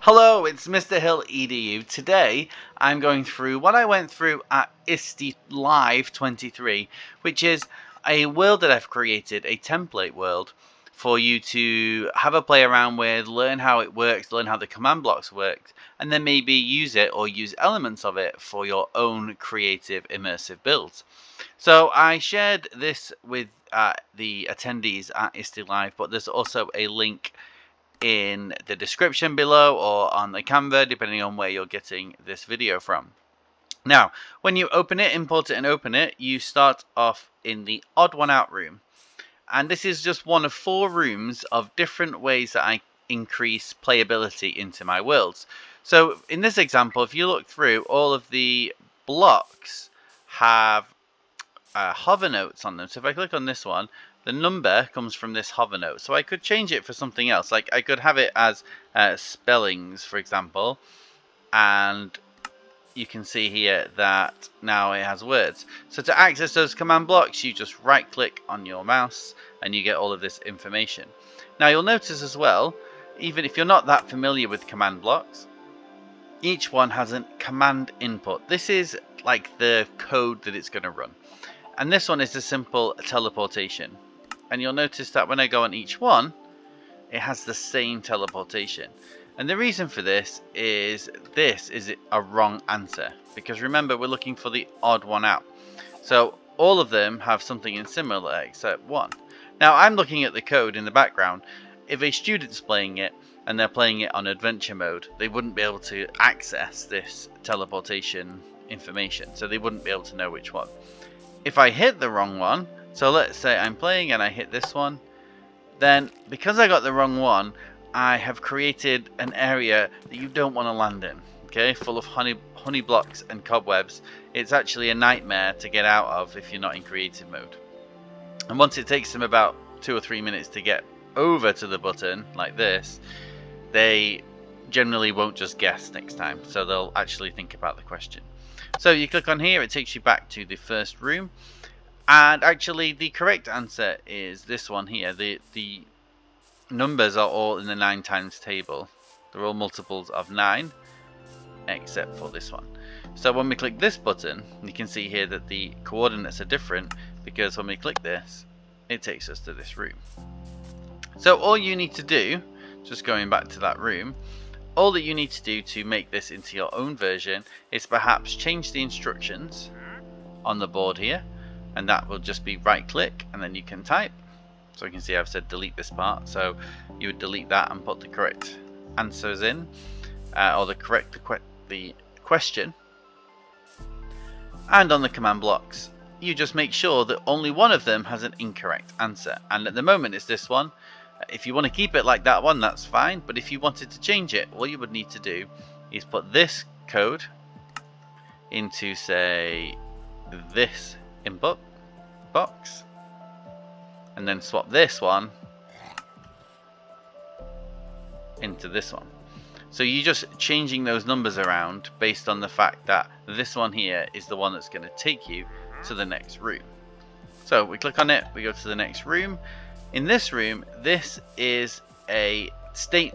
Hello, it's Mr. Hill EDU. Today I'm going through what I went through at ISTE Live 23, which is a world that I've created, a template world, for you to have a play around with, learn how it works, learn how the command blocks work, and then maybe use it or use elements of it for your own creative immersive builds. So I shared this with the attendees at ISTE Live, but there's also a link in the description below or on the Canva, depending on where you're getting this video from. Now, when you open it, import it and open it, you start off in the odd one out room. And this is just one of 4 rooms of different ways that I increase playability into my worlds. So in this example, if you look through, all of the blocks have hover notes on them. So if I click on this one, the number comes from this hover note. So I could change it for something else. Like I could have it as spellings, for example. And you can see here that now it has words. So to access those command blocks, you just right click on your mouse and you get all of this information. Now you'll notice as well, even if you're not that familiar with command blocks, each one has a command input. This is like the code that it's going to run. And this one is a simple teleportation. And you'll notice that when I go on each one, it has the same teleportation. And the reason for this is a wrong answer. Because remember, we're looking for the odd one out. So all of them have something in similar except one. Now I'm looking at the code in the background. If a student's playing it and they're playing it on adventure mode, they wouldn't be able to access this teleportation information. So they wouldn't be able to know which one. If I hit the wrong one, so let's say I'm playing and I hit this one, then because I got the wrong one, I have created an area that you don't want to land in, okay, full of honey blocks and cobwebs. It's actually a nightmare to get out of if you're not in creative mode. And once it takes them about 2 or 3 minutes to get over to the button like this, they generally won't just guess next time, so they'll actually think about the question. So you click on here, it takes you back to the first room. And actually the correct answer is this one here. The numbers are all in the 9 times table. They're all multiples of 9 except for this one. So when we click this button, you can see here that the coordinates are different because when we click this, it takes us to this room. So all you need to do, just going back to that room, all that you need to do to make this into your own version is perhaps change the instructions on the board here. And that will just be right click and then you can type. So you can see I've said delete this part. So you would delete that and put the correct answers in, or the question. And on the command blocks, you just make sure that only one of them has an incorrect answer. And at the moment it's this one. If you want to keep it like that one, that's fine. But if you wanted to change it, all you would need to do is put this code into, say, this input box and then swap this one into this one. So you're just changing those numbers around based on the fact that this one here is the one that's going to take you to the next room. So we click on it, we go to the next room. In this room, this is a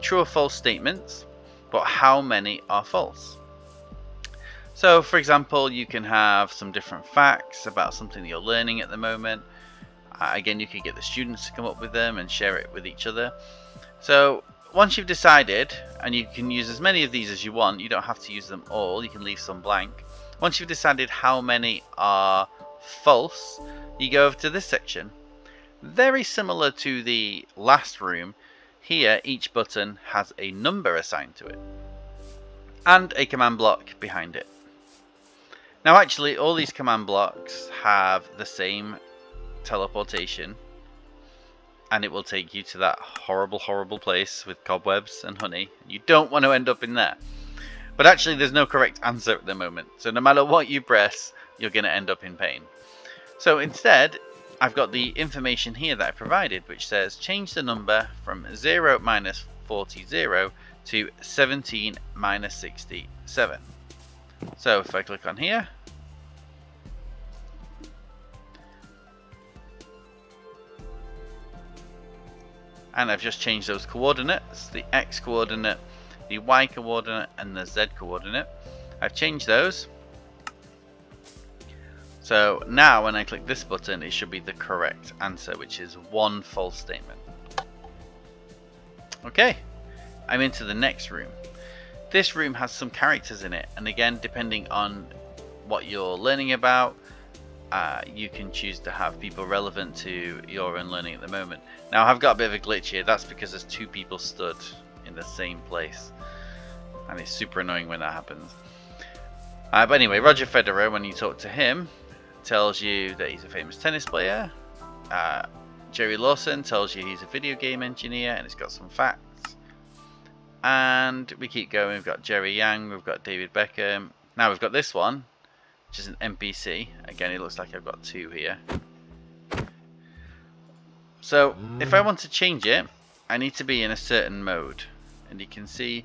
true or false statements, but how many are false? So for example, you can have some different facts about something that you're learning at the moment. Again, you could get the students to come up with them and share it with each other. So once you've decided, and you can use as many of these as you want, you don't have to use them all, you can leave some blank. Once you've decided how many are false, you go over to this section. Very similar to the last room, here each button has a number assigned to it and a command block behind it. Now actually all these command blocks have the same teleportation and it will take you to that horrible place with cobwebs and honey. You don't want to end up in there. But actually there's no correct answer at the moment, so no matter what you press, you're going to end up in pain. So instead, I've got the information here that I provided, which says change the number from 0 minus 40 to 17 minus 67. So if I click on here, and I've just changed those coordinates, the X coordinate, the Y coordinate, and the Z coordinate. I've changed those. So now when I click this button, it should be the correct answer, which is one false statement. Okay, I'm into the next room. This room has some characters in it, and again, depending on what you're learning about, you can choose to have people relevant to your own learning at the moment. Now I've got a bit of a glitch here. That's because there's two people stood in the same place, and it's super annoying when that happens. But anyway, Roger Federer, when you talk to him, tells you that he's a famous tennis player. Jerry Lawson tells you he's a video game engineer, and it's got some facts. And we keep going. We've got Jerry Yang, we've got David Beckham. Now we've got this one, which is an NPC. Again, it looks like I've got two here. So if I want to change it, I need to be in a certain mode. And you can see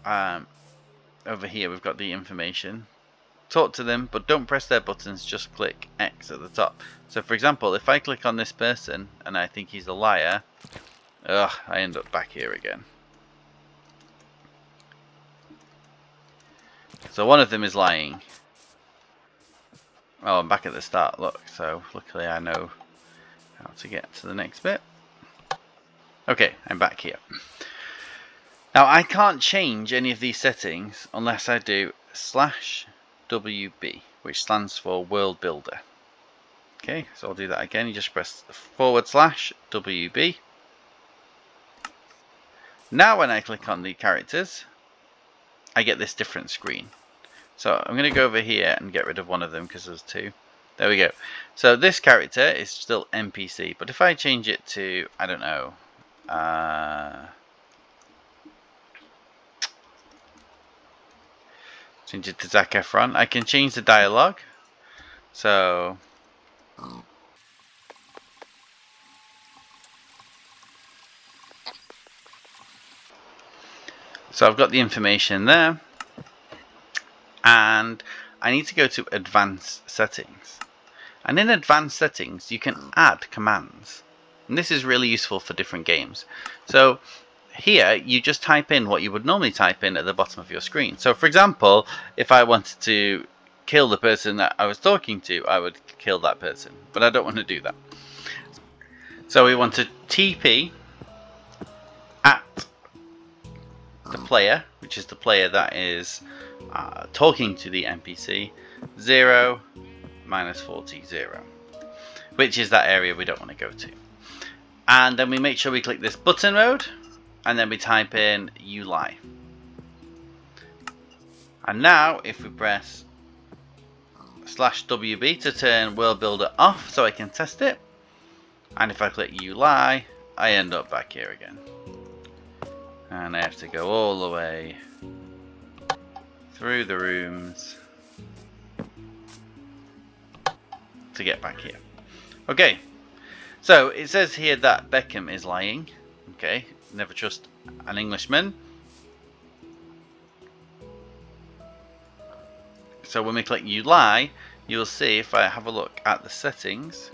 over here we've got the information. Talk to them, but don't press their buttons, just click X at the top. So for example, if I click on this person and I think he's a liar, I end up back here again. So one of them is lying. Oh, I'm back at the start, look, so luckily I know how to get to the next bit. Okay, I'm back here. Now I can't change any of these settings unless I do /WB, which stands for World Builder. Okay, so I'll do that again. You just press /WB. Now when I click on the characters, I get this different screen. So I'm going to go over here and get rid of one of them because there's two. There we go. So this character is still NPC, but if I change it to, I don't know, change it to Zac Efron, I can change the dialogue. So I've got the information there, and I need to go to advanced settings. And in advanced settings you can add commands, and this is really useful for different games. So here you just type in what you would normally type in at the bottom of your screen. So for example, if I wanted to kill the person that I was talking to, I would kill that person, but I don't want to do that. So we want to TP at the player, which is the player that is talking to the NPC, 0 - 40, 0, which is that area we don't want to go to. And then we make sure we click this button mode, and then we type in "you lie." And now if we press /WB to turn World Builder off so I can test it, and if I click "you lie," I end up back here again. And I have to go all the way through the rooms to get back here. Okay, so it says here that Beckham is lying. Okay, never trust an Englishman. So when we click "you lie," you'll see, if I have a look at the settings,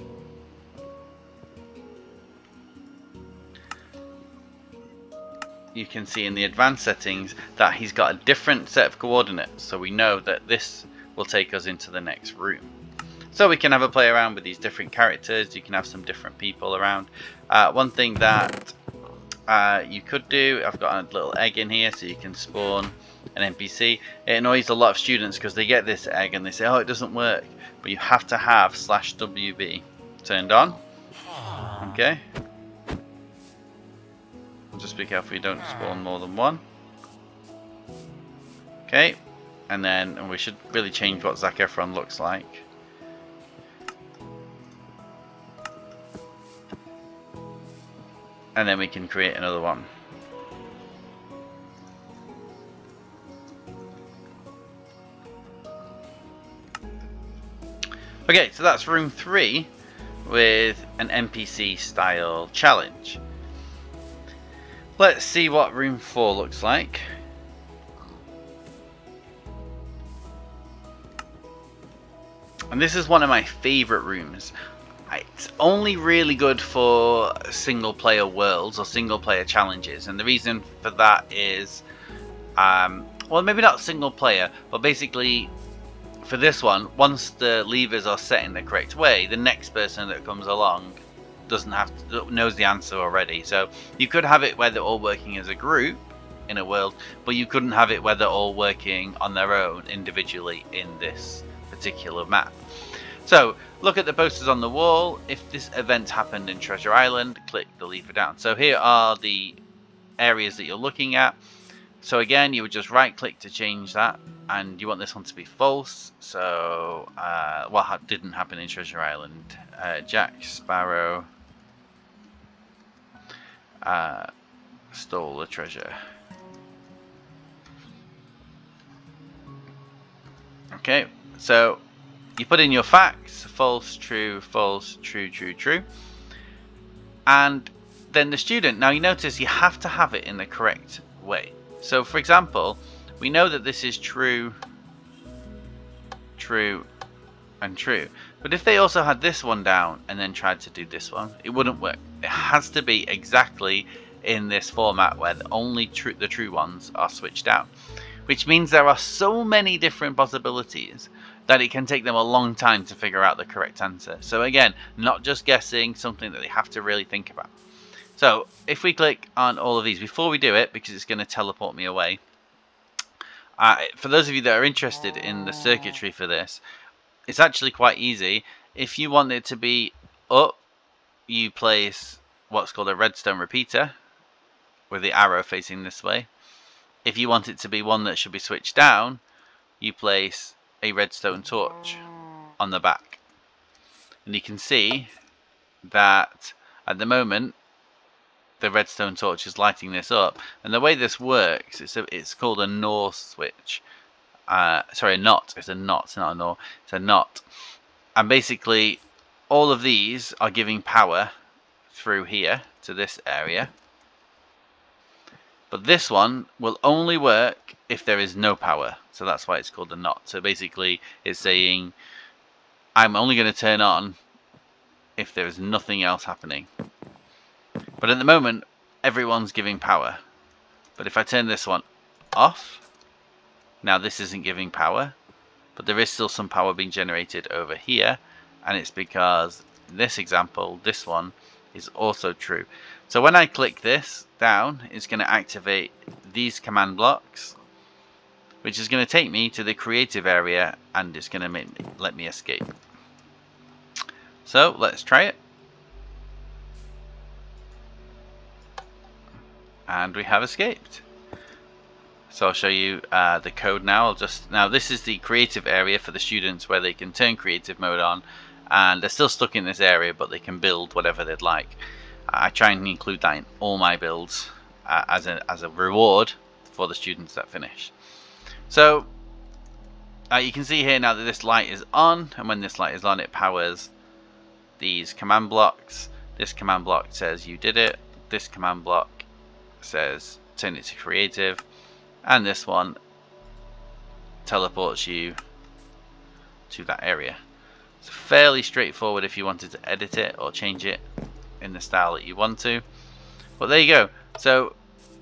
you can see in the advanced settings that he's got a different set of coordinates, so we know that this will take us into the next room. So we can have a play around with these different characters. You can have some different people around. One thing that you could do, I've got a little egg in here so you can spawn an NPC. It annoys a lot of students because they get this egg and they say, oh, it doesn't work, but you have to have /WB turned on. Okay, just be careful you don't spawn more than one. Okay, and we should really change what Zac Efron looks like. And then we can create another one. Okay, so that's room 3 with an NPC style challenge. Let's see what room 4 looks like. And this is one of my favorite rooms. It's only really good for single player worlds or single player challenges, and the reason for that is, well, maybe not single player, but basically for this one, once the levers are set in the correct way, the next person that comes along knows the answer already. So you could have it where they're all working as a group in a world, but you couldn't have it where they're all working on their own individually in this particular map. So look at the posters on the wall. If this event happened in Treasure Island, click the lever down. So here are the areas that you're looking at. So again, you would just right click to change that, and you want this one to be false. So what didn't happen in Treasure Island? Jack Sparrow stole the treasure. Okay, so you put in your facts: false, true, true, true. And then the student, now you notice you have to have it in the correct way. So for example, we know that this is true, true, and true. But if they also had this one down and then tried to do this one, it wouldn't work. It has to be exactly in this format where only the true ones are switched out. Which means there are so many different possibilities that it can take them a long time to figure out the correct answer. So again, not just guessing, something that they have to really think about. So if we click on all of these, before we do it, because it's going to teleport me away, for those of you that are interested in the circuitry for this, it's actually quite easy. If you want it to be up, you place what's called a redstone repeater with the arrow facing this way. If you want it to be one that should be switched down, you place a redstone torch on the back. And you can see that at the moment the redstone torch is lighting this up, and the way this works, it's called a NOR switch. Sorry, a NOT. It's a NOT, not a NOR. It's a NOT. And basically all of these are giving power through here to this area. But this one will only work if there is no power. So that's why it's called a NOT. So basically it's saying I'm only going to turn on if there is nothing else happening. But at the moment everyone's giving power. But if I turn this one off, now this isn't giving power, but there is still some power being generated over here, and it's because in this example this one is also true. So when I click this down, it's going to activate these command blocks, which is going to take me to the creative area, and it's going to let me escape. So let's try it. And we have escaped. So I'll show you the code now. Now this is the creative area for the students where they can turn creative mode on, and they're still stuck in this area, but they can build whatever they'd like. I try and include that in all my builds as a reward for the students that finish. So you can see here now that this light is on, and when this light is on, it powers these command blocks. This command block says you did it. This command block says turn it to creative, and this one teleports you to that area. It's fairly straightforward if you wanted to edit it or change it in the style that you want to. But there you go. So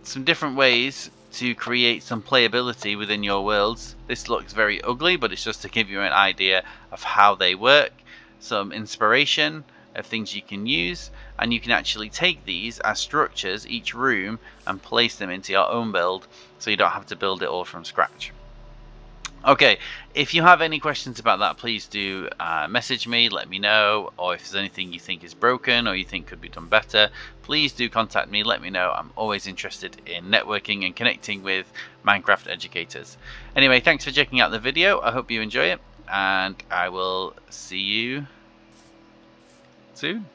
some different ways to create some playability within your worlds. This looks very ugly, but it's just to give you an idea of how they work, some inspiration of things you can use, and you can actually take these as structures, each room, and place them into your own build, so you don't have to build it all from scratch. Okay, if you have any questions about that, please do message me, let me know, or if there's anything you think is broken or you think could be done better, please do contact me, let me know. I'm always interested in networking and connecting with Minecraft educators. Anyway, thanks for checking out the video, I hope you enjoy it, and I will see you soon.